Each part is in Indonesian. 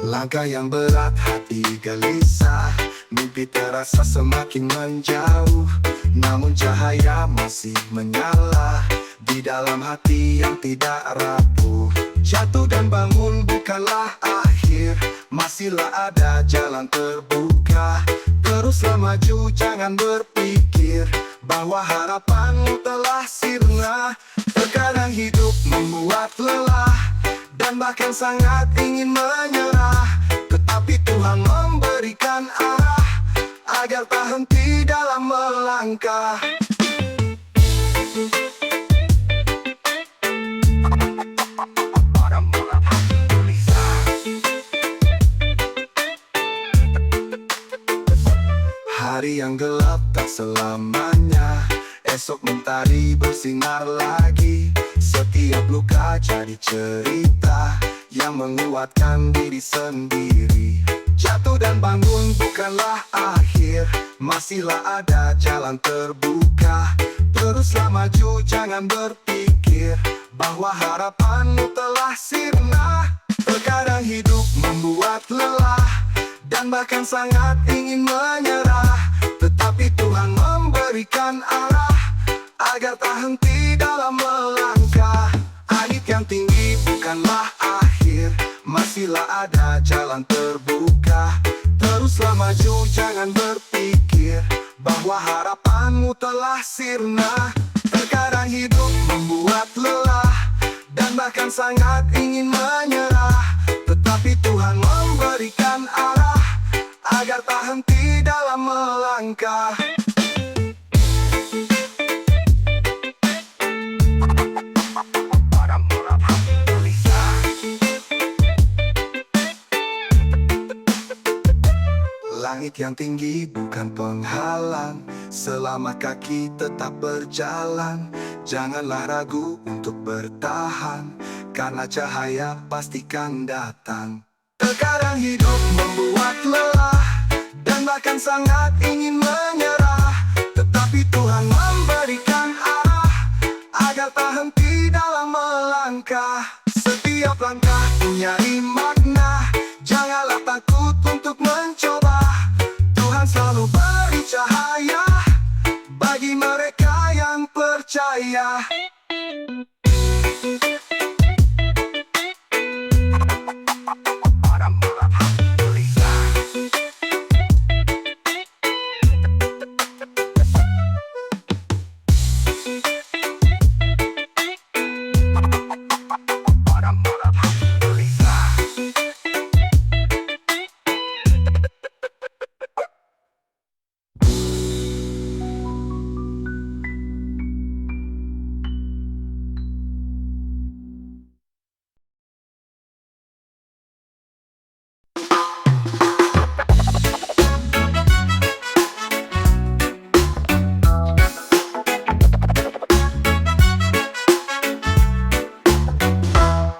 Langkah yang berat, hati gelisah, mimpi terasa semakin menjauh. Namun cahaya masih menyala di dalam hati yang tidak rapuh. Jatuh dan bangun bukanlah akhir, masihlah ada jalan terbuka. Teruslah maju, jangan berpikir bahwa harapanmu telah sirna. Terkadang hidup membuat lelah dan bahkan sangat ingin menyerah, tetapi Tuhan memberikan arah agar tak henti dalam melangkah. Hari yang gelap tak selamanya, esok mentari bersinar lagi. Setiap luka jadi cerita yang menguatkan diri sendiri. Jatuh dan bangun bukanlah akhir, masihlah ada jalan terbuka. Teruslah maju, jangan berpikir bahwa harapanmu telah sirna. Terkadang hidup membuat lelah dan bahkan sangat ingin menyerah, tetapi Tuhan memberikan arah agar tak henti dalam melangkah. Langit yang tinggi bukanlah akhir, masihlah ada jalan terbuka. Teruslah maju, jangan berpikir bahwa harapanmu telah sirna. Terkadang hidup membuat lelah dan bahkan sangat ingin menyerah, tetapi Tuhan memberikan arah agar tak henti dalam melangkah. Langit yang tinggi bukan penghalang, selama kaki tetap berjalan. Janganlah ragu untuk bertahan, karena cahaya pastikan datang. Terkadang hidup membuat lelah dan bahkan sangat ingin menyerah, tetapi Tuhan memberikan arah agar tak henti dalam melangkah. Setiap langkah punya makna, janganlah takut untuk mencoba. Tuhan selalu beri cahaya bagi mereka yang percaya.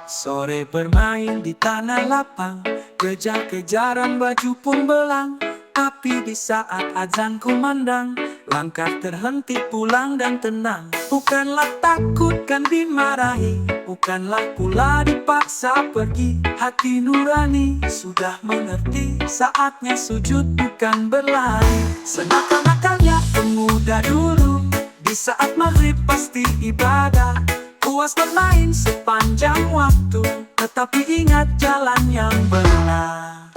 Sore bermain di tanah lapang, kejar-kejaran baju pun belang. Tapi di saat azan kumandang, langkah terhenti pulang dan tenang. Bukanlah takut kan dimarahi, bukanlah pula dipaksa pergi. Hati nurani sudah mengerti, saatnya sujud bukan berlari. Senakal-nakalnya pemuda dulu, di saat maghrib pasti ibadah. Puas bermain sepanjang waktu, tetapi ingat jalan yang benar.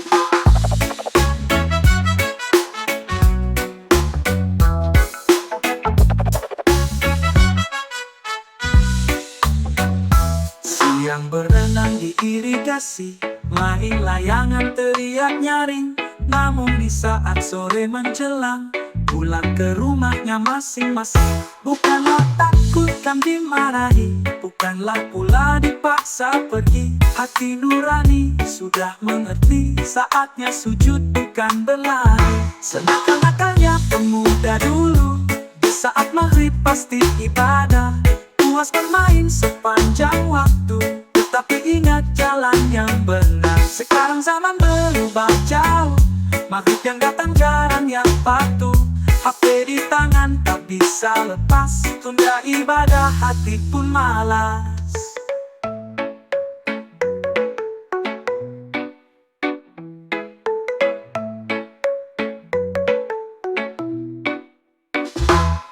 Siang berenang di irigasi, main layangan teriak nyaring. Namun di saat sore menjelang, pulang ke rumahnya masing-masing. Bukanlah takut kan dimarahi, bukanlah pula dipaksa pergi. Hati nurani sudah mengerti, saatnya sujud bukan berlari. Senakal-nakalnya pemuda dulu, di saat maghrib pasti ibadah. Puas bermain sepanjang waktu, tetapi ingat jalan yang benar. Sekarang zaman berubah jauh, maghrib yang datang jarang yang patuh. bisa lepas, tunda ibadah hati pun malas.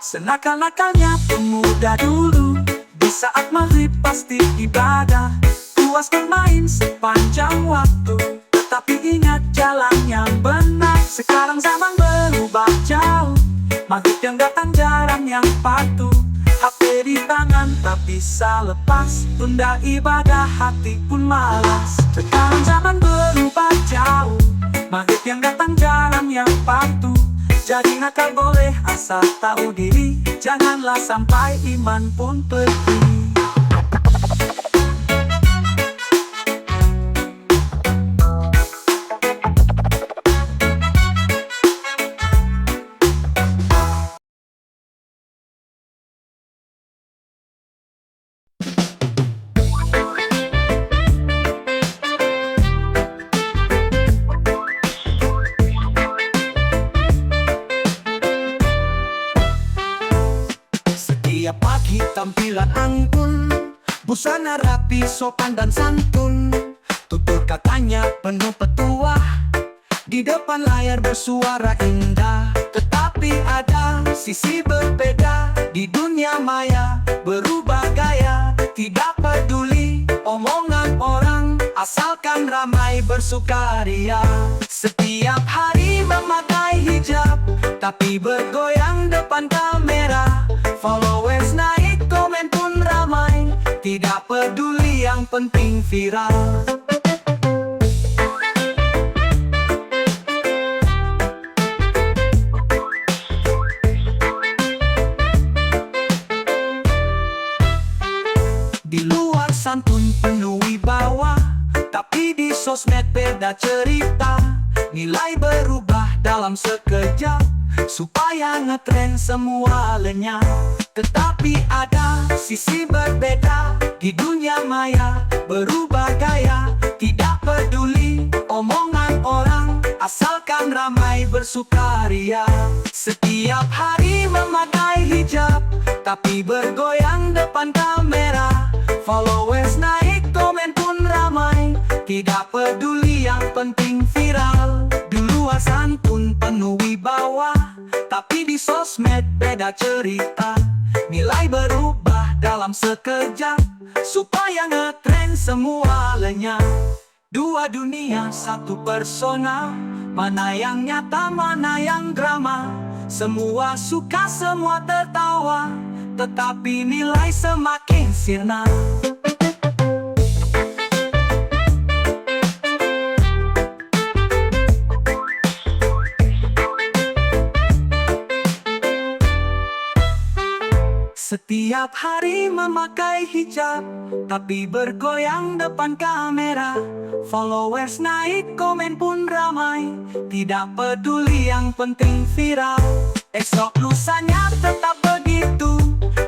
Senakal-nakalnya pemuda dulu, di saat maghrib pasti ibadah, puas bermain sepanjang waktu, tetapi ingat jalan yang benar. Sekarang zaman berubah jauh, maghrib yang datang jarang yang patuh. HP di tangan tak bisa lepas, tunda ibadah hati pun malas. Sekarang zaman berubah jauh, maghrib yang datang jarang yang patuh. Jadi nakal boleh asal tahu diri, janganlah sampai iman pun pergi. Setiap pagi tampilan anggun, busana rapi, sopan dan santun. Tutur katanya penuh petuah, di depan layar bersuara indah. Tetapi ada sisi berbeda, di dunia maya berubah gaya. Tidak peduli omongan orang, asalkan ramai bersukaria. Setiap hari memakai hijab, tapi bergoyang depan kamera. Followers naik, komen pun ramai, tidak peduli yang penting viral. Di luar santun penuh wibawa, tapi di sosmed beda cerita. Nilai berubah dalam sekejap, supaya ngetren semua lenyap. Tetapi ada sisi berbeda, di dunia maya berubah gaya. Tidak peduli omongan orang, asalkan ramai bersukaria. Setiap hari memakai hijab, tapi bergoyang depan kamera. Followers naik, komen pun ramai, tidak peduli yang penting viral. Di luar santun penuh wibawa, tapi di sosmed beda cerita. Nilai berubah dalam sekejap, supaya ngetren semua lenyap. Dua dunia satu persona, mana yang nyata mana yang drama. Semua suka semua tertawa, tetapi nilai semakin sirna. Setiap hari memakai hijab, tapi bergoyang depan kamera. Followers naik, komen pun ramai, tidak peduli yang penting viral. Esok lusanya tetap begitu,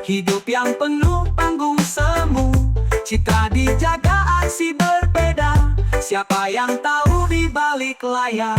hidup yang penuh panggung semu. Citra dijaga, aksi berbeda, siapa yang tahu di balik layar.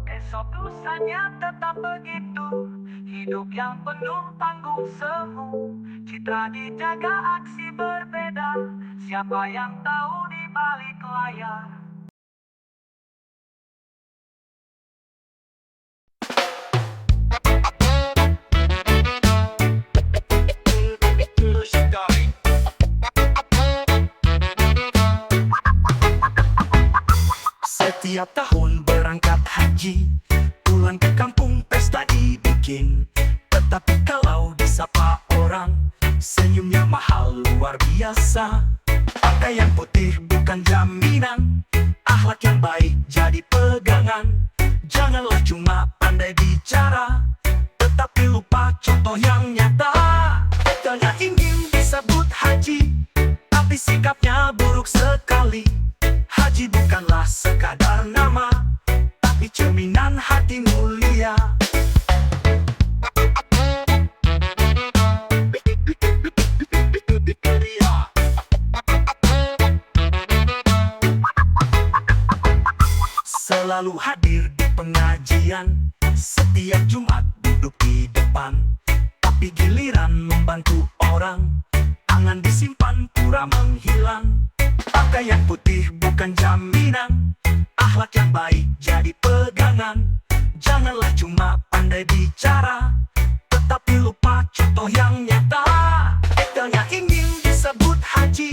Esok lusanya tetap begitu, hidup yang penuh tanggung semu. Citra dijaga, aksi berbeda, siapa yang tahu di balik layar. Setiap tahun berangkat haji, pulang ke kampung pesta dibikin. Tetapi kalau disapa orang, senyumnya mahal luar biasa. Pakaian putih bukan jaminan, akhlak yang baik jadi pegangan. Janganlah cuma pandai bicara, tetapi lupa contoh yang nyata. Tengah ingin disebut sendirian. Setiap Jumat duduk di depan, tapi giliran membantu orang, angan disimpan pura menghilang. Pakaian putih bukan jaminan, akhlak yang baik jadi pegangan. Janganlah cuma pandai bicara, tetapi lupa contoh yang nyata. Titelnya ingin disebut haji,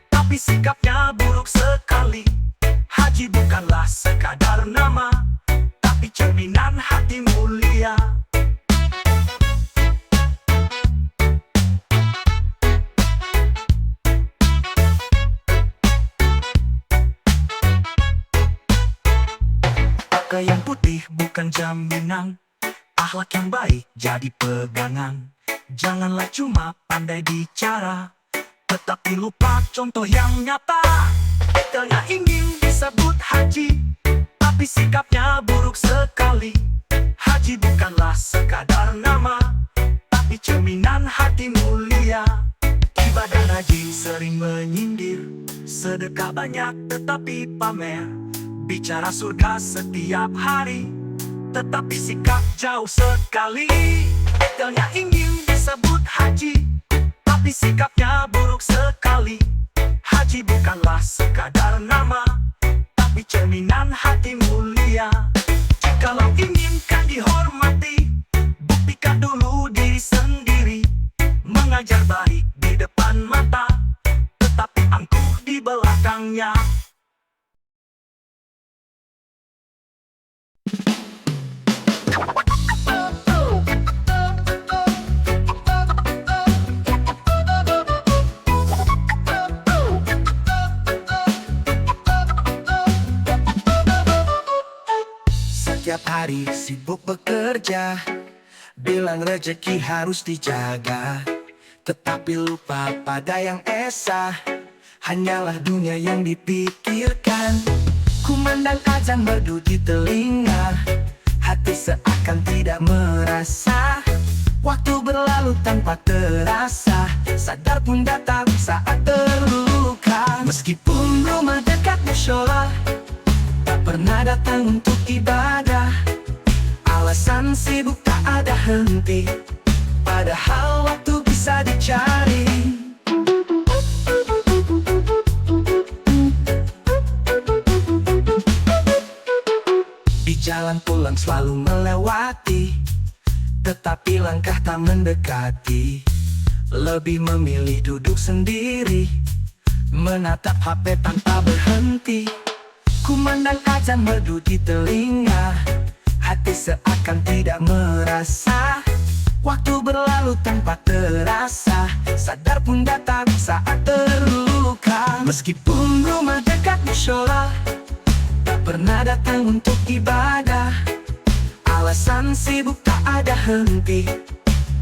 tapi sikapnya buruk sekali. Haji bukanlah sekadar nama, tapi cerminan hati mulia. Pakaian putih bukan jaminan, akhlak yang baik jadi pegangan. Janganlah cuma pandai bicara, tetapi lupa contoh yang nyata. Titelnya ingin disebut haji, tapi sikapnya buruk sekali. Haji bukanlah sekadar nama, tapi cerminan hati mulia. Ibadah haji sering menyindir, sedekah banyak tetapi pamer. Bicara surga setiap hari, tetapi sikap jauh sekali. Titelnya ingin disebut haji, tapi sikapnya buruk sekali. Haji bukanlah sekadar nama, tapi cerminan hati mulia. Jikalau inginkan dihormati, buktikan dulu diri sendiri. Mengajar baik di depan mata, tetapi angkuh di belakangnya. Setiap hari sibuk bekerja, bilang rezeki harus dijaga, tetapi lupa pada yang esa, hanyalah dunia yang dipikirkan. Kumandang azan merdu di telinga, hati seakan tidak merasa. Waktu berlalu tanpa terasa, sadar pun datang saat terluka. Meskipun rumah dekat musyola, tak pernah datang untuk ibadah. Alasan sibuk tak ada henti, padahal waktu bisa dicari. Di jalan pulang selalu melewati, tetapi langkah tak mendekati. Lebih memilih duduk sendiri, menatap HP tanpa berhenti. Kumandang azan merdu di telinga, hati seakan tidak merasa. Waktu berlalu tanpa terasa, sadar pun datang saat terluka. Meskipun rumah dekat musyola, tak pernah datang untuk ibadah. Alasan sibuk tak ada henti,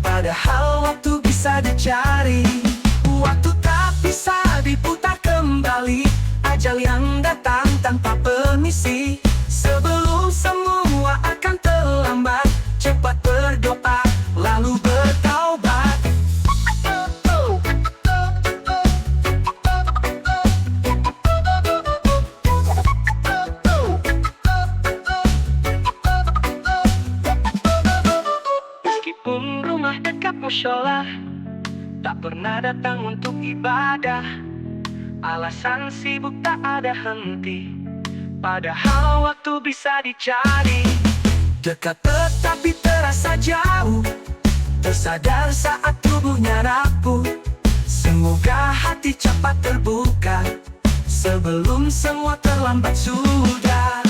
padahal waktu bisa dicari. Waktu tak bisa diputar kembali, ajal yang datang tanpa permisi. Sebelum semua akan terlambat, cepat berdoa lalu bertaubat. Meskipun rumah dekat musyola, tak pernah datang untuk ibadah. Alasan sibuk tak ada henti, padahal waktu bisa dicari. Dekat tetapi terasa jauh, tersadar saat tubuhnya rapuh. Semoga hati cepat terbuka, sebelum semua terlambat sudah.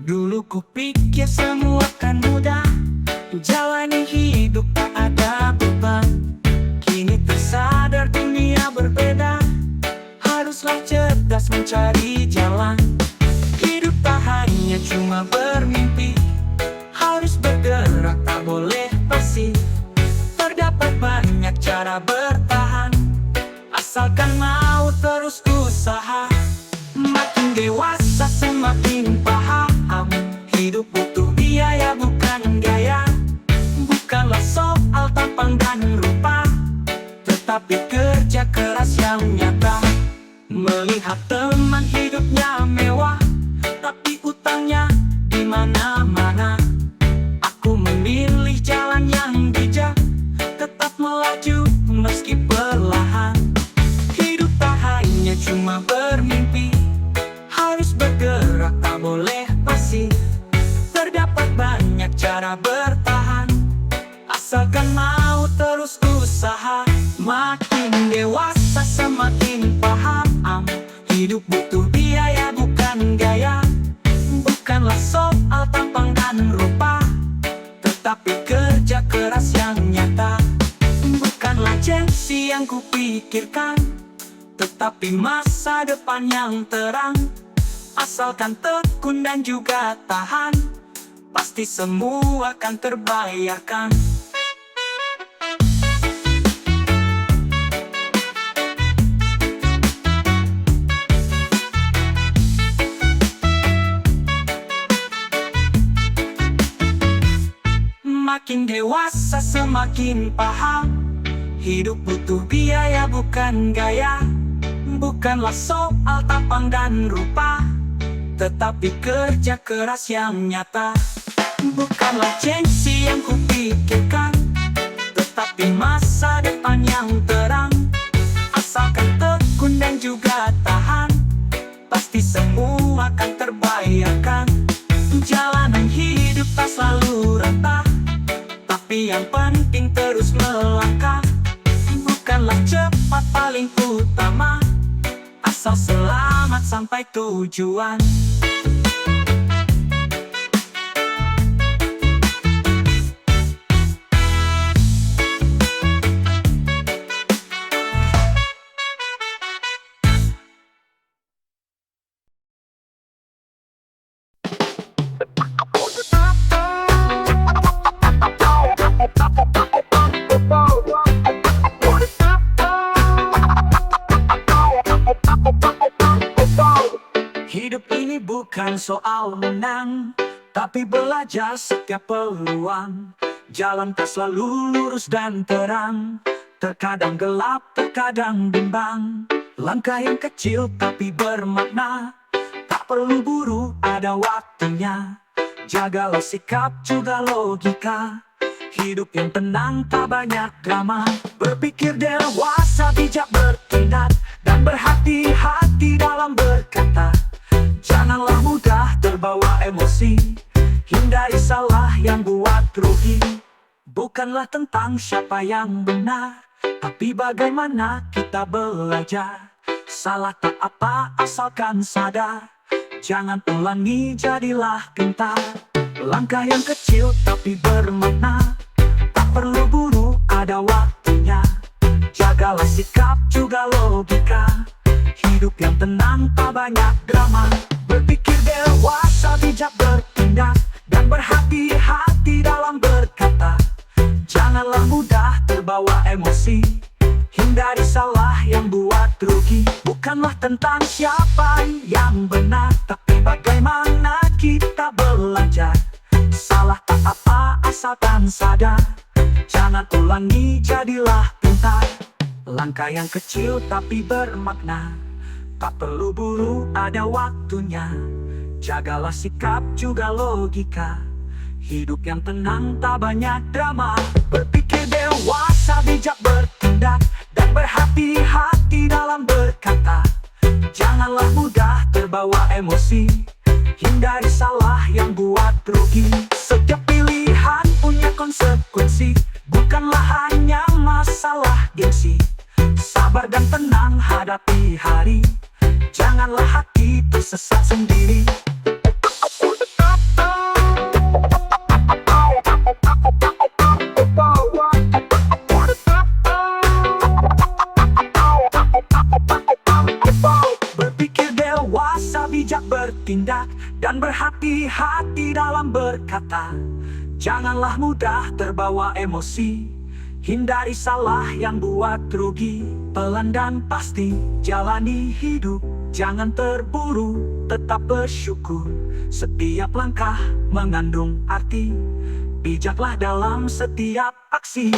Dulu kupikir semua kan mudah, jalani hidup tak ada beban. Kini tersadar dunia berbeda, haruslah cerdas mencari jalan. Hidup tak hanya cuma bermimpi, cara bertahan, asalkan mau terus usaha. Makin dewasa semakin paham, hidup butuh biaya bukan gaya. Bukanlah soal tampang dan rupa, tetapi kerja keras yang nyata. Melihat teman hidupnya mewah, tapi utangnya di mana-mana. Aku memilih jalan yang bijak, tetap melaju meski perlahan. Hidup tak hanya cuma bermimpi, harus bergerak tak boleh pasif. Terdapat banyak cara bertahan, asalkan mau terus usaha. Makin dewasa semakin paham, hidup butuh biaya bukan gaya. Bukanlah soal tampang dan rupa, tetapi kerja keras yang nyata. Bukanlah gengsi yang kupikirkan, tetapi masa depan yang terang. Asalkan tekun dan juga tahan, pasti semua akan terbayarkan. Makin dewasa semakin paham, hidup butuh biaya bukan gaya. Bukanlah soal tampang dan rupa, tetapi kerja keras yang nyata. Bukanlah gengsi yang kupikirkan, tetapi masa depan yang terang. Asalkan tekun dan juga tahan, pasti semua akan terbayarkan. Jalanan hidup tak selalu rata, tapi yang penting terus melangkah. Bukanlah cepat paling utama, asal selamat sampai tujuan. Hidup ini bukan soal menang, tapi belajar setiap peluang. Jalan tak selalu lurus dan terang, terkadang gelap, terkadang bimbang. Langkah yang kecil tapi bermakna, tak perlu buru, ada waktunya. Jagalah sikap juga logika, hidup yang tenang tak banyak drama. Berpikir dewasa, bijak bertindak, dan berhati-hati dalam berkata. Janganlah mudah terbawa emosi, hindari salah yang buat rugi. Bukanlah tentang siapa yang benar, tapi bagaimana kita belajar. Salah tak apa asalkan sadar, jangan ulangi jadilah pintar. Langkah yang kecil tapi bermakna, tak perlu buru, ada waktunya. Jagalah sikap juga logika, hidup yang tenang tak banyak drama. Berpikir dewasa, bijak bertindak, dan berhati-hati dalam berkata. Janganlah mudah terbawa emosi, hindari salah yang buat rugi. Bukanlah tentang siapa yang benar, tapi bagaimana kita belajar. Salah tak apa asalkan sadar, jangan ulangi jadilah pintar. Langkah yang kecil tapi bermakna, tak perlu buru, ada waktunya. Jagalah sikap juga logika, hidup yang tenang tak banyak drama. Berpikir dewasa, bijak bertindak, dan berhati-hati dalam berkata. Janganlah mudah terbawa emosi, hindari salah yang buat rugi. Setiap pilihan punya konsekuensi, bukanlah hanya masalah gengsi. Sabar dan tenang hadapi hari, janganlah hati tersesat sendiri. Berpikir dewasa, bijak bertindak, dan berhati-hati dalam berkata. Janganlah mudah terbawa emosi, Hindari salah yang buat rugi, pelan dan pasti jalani hidup. Jangan terburu, tetap bersyukur. Setiap langkah mengandung arti, bijaklah dalam setiap aksi.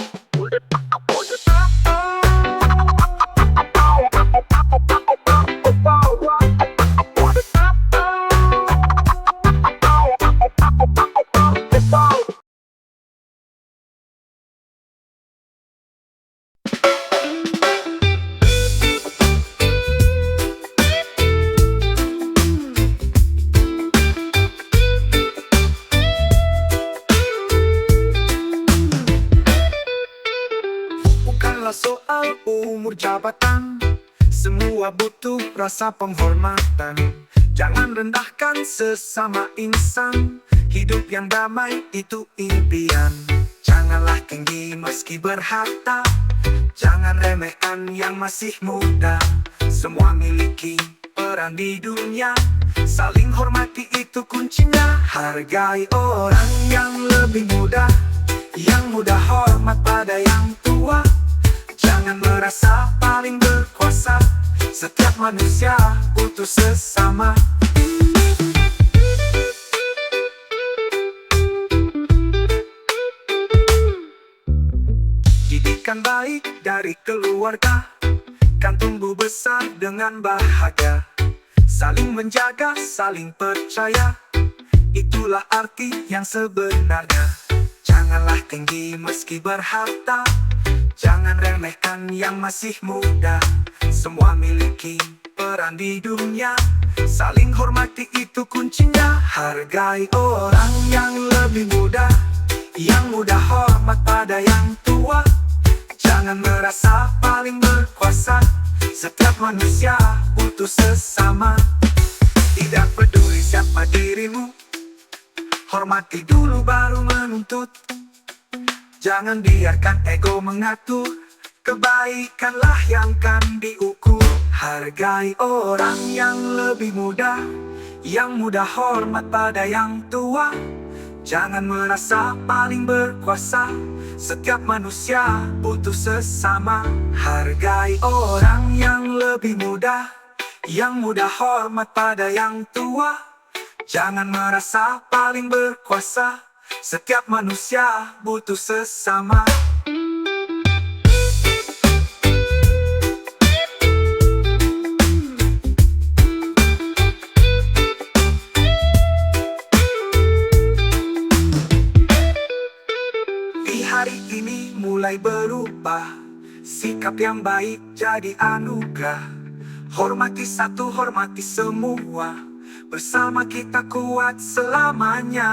Bukanlah soal umur jabatan, semua butuh rasa penghormatan. Jangan rendahkan sesama insan, hidup yang damai itu impian. Janganlah tinggi meski berharta, jangan remehkan yang masih muda. Semua miliki peran di dunia, saling hormati itu kuncinya. Hargai orang yang lebih muda, yang muda hormat pada yang tua. Jangan merasa paling berkuasa, setiap manusia butuh sesama. Didikan baik dari keluarga kan tumbuh besar dengan bahagia. Saling menjaga, saling percaya, itulah arti yang sebenarnya. Janganlah tinggi meski berharta, jangan remehkan yang masih muda. Semua miliki peran di dunia, saling hormati itu kuncinya. Hargai orang yang lebih muda, yang muda hormat pada yang tua. Jangan merasa paling berkuasa, setiap manusia butuh sesama. Tidak peduli siapa dirimu, hormati dulu baru menuntut. Jangan biarkan ego mengatur, kebaikanlah yang kan diukur. Hargai orang yang lebih muda, yang muda hormat pada yang tua. Jangan merasa paling berkuasa, setiap manusia butuh sesama. Hargai orang yang lebih muda, yang muda hormat pada yang tua. Jangan merasa paling berkuasa, setiap manusia butuh sesama. Di hari ini mulai berubah, sikap yang baik jadi anugerah. Hormati satu, hormati semua, bersama kita kuat selamanya.